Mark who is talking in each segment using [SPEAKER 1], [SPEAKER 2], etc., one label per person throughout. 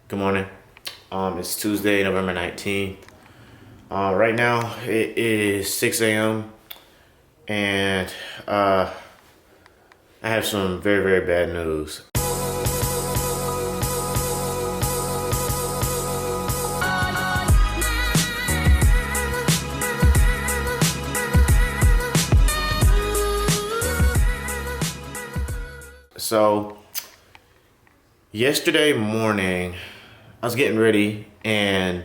[SPEAKER 1] Good morning. It's Tuesday, November 19th. Right now it is 6 a.m. and I have some very, very bad news. So yesterday morning, I was getting ready and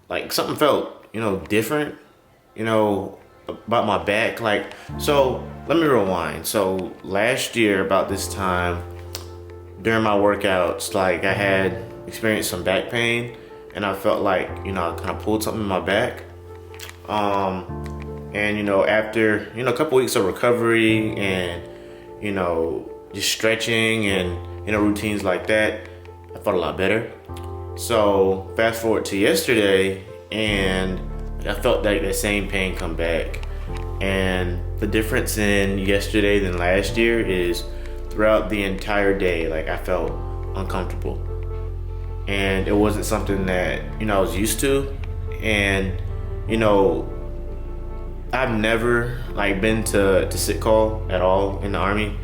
[SPEAKER 1] like something felt, different, about my back. So let me rewind. So last year about this time during my workouts, I had experienced some back pain and I felt like, I kind of pulled something in my back. And after, a couple weeks of recovery and, just stretching and, routines like that, I felt a lot better. So fast forward to yesterday and I felt like that same pain come back. And the difference in yesterday than last year is throughout the entire day, I felt uncomfortable. And it wasn't something that, I was used to. And, I've never been to sit call at all in the Army.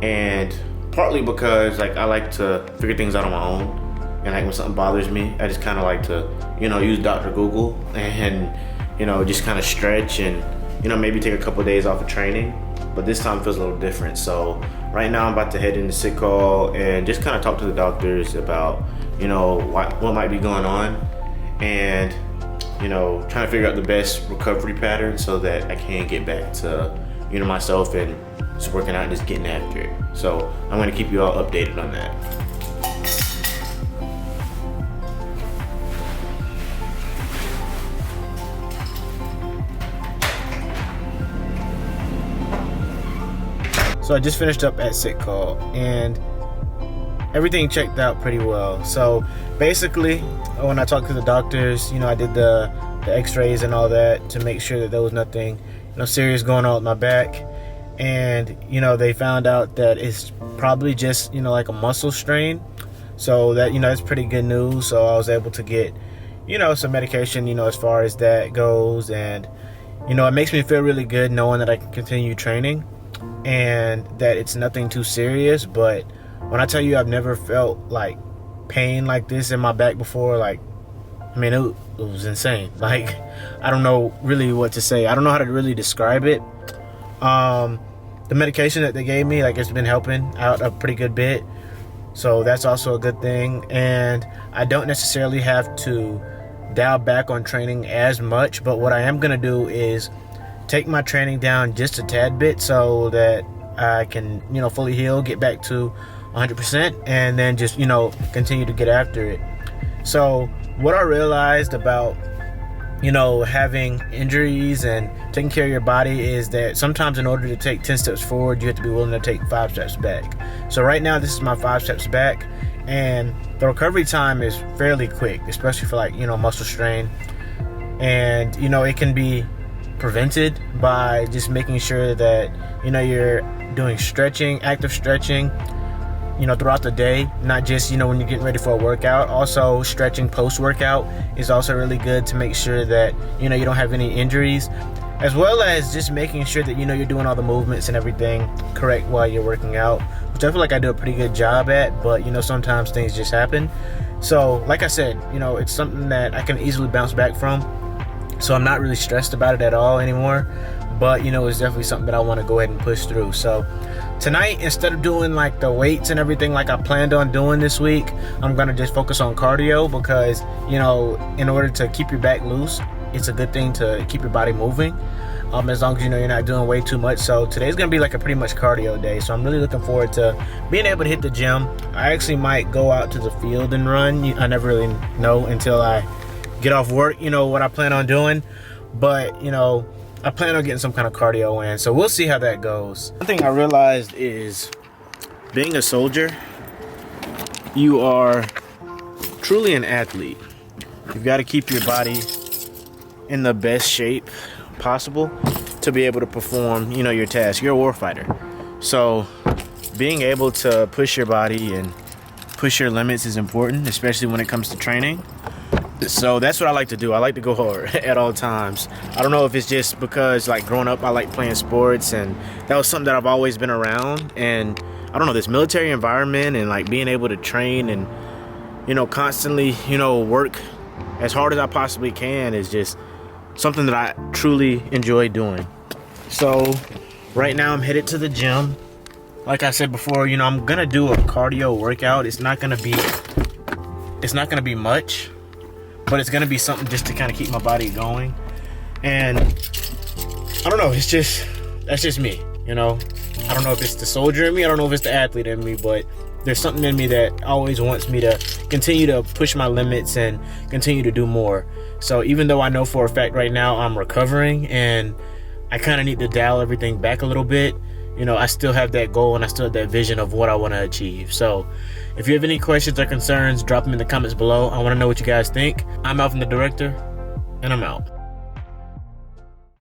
[SPEAKER 1] And partly because I like to figure things out on my own. And when something bothers me, I just kind of like to, use Dr. Google and, just kind of stretch and, maybe take a couple of days off of training. But this time feels a little different. So right now I'm about to head into sick call and just kind of talk to the doctors about, what might be going on and, trying to figure out the best recovery pattern so that I can get back to, myself and just working out and just getting after it. So I'm going to keep you all updated on that. So I just finished up at sick call and everything checked out pretty well. So basically, when I talked to the doctors, I did the x-rays and all that to make sure that there was nothing, serious going on with my back. And, they found out that it's probably just, like a muscle strain. So that, that's pretty good news. So I was able to get, some medication, as far as that goes. And, it makes me feel really good knowing that I can continue training and that it's nothing too serious. But when I tell you I've never felt pain like this in my back before, it was insane. I don't know really what to say. I don't know how to really describe it. The medication that they gave me, it's been helping out a pretty good bit. So that's also a good thing. And I don't necessarily have to dial back on training as much, but what I am going to do is take my training down just a tad bit so that I can, fully heal, get back to 100%, and then just, continue to get after it. So what I realized about, having injuries and taking care of your body is that sometimes in order to take 10 steps forward, you have to be willing to take 5 steps back. So right now, this is my 5 steps back, and the recovery time is fairly quick, especially for muscle strain. And, it can be prevented by just making sure that, you're doing stretching, active stretching, throughout the day, not just, when you're getting ready for a workout. Also, stretching post-workout is also really good to make sure that, you don't have any injuries, as well as just making sure that, you're doing all the movements and everything correct while you're working out, which I feel like I do a pretty good job at, but, sometimes things just happen. So, like I said, it's something that I can easily bounce back from. So I'm not really stressed about it at all anymore, but, it's definitely something that I want to go ahead and push through. So tonight, instead of doing the weights and everything like I planned on doing this week, I'm going to just focus on cardio because, in order to keep your back loose, it's a good thing to keep your body moving, as long as, you're not doing way too much. So today's going to be a pretty much cardio day. So I'm really looking forward to being able to hit the gym. I actually might go out to the field and run. I never really know until I get off work, what I plan on doing. But, I plan on getting some kind of cardio in, so we'll see how that goes. One thing I realized is being a soldier, you are truly an athlete. You've got to keep your body in the best shape possible to be able to perform, your task. You're a warfighter. So being able to push your body and, push your limits is important, especially when it comes to training. So that's what I like to do. I like to go hard at all times. I don't know if it's just because like growing up I like playing sports, and that was something that I've always been around. And I don't know, this military environment and like being able to train and, you know, constantly, you know, work as hard as I possibly can is just something that I truly enjoy doing. So right now I'm headed to the gym. Like I said before, you know, I'm gonna do a cardio workout. It's not gonna be much, but it's gonna be something just to kind of keep my body going. And I don't know, that's just me, you know. I don't know if it's the soldier in me, I don't know if it's the athlete in me, but there's something in me that always wants me to continue to push my limits and continue to do more. So even though I know for a fact right now I'm recovering and I kind of need to dial everything back a little bit, you know, I still have that goal and I still have that vision of what I want to achieve. So if you have any questions or concerns, drop them in the comments below. I want to know what you guys think. I'm AlvinTheDirector, and I'm out.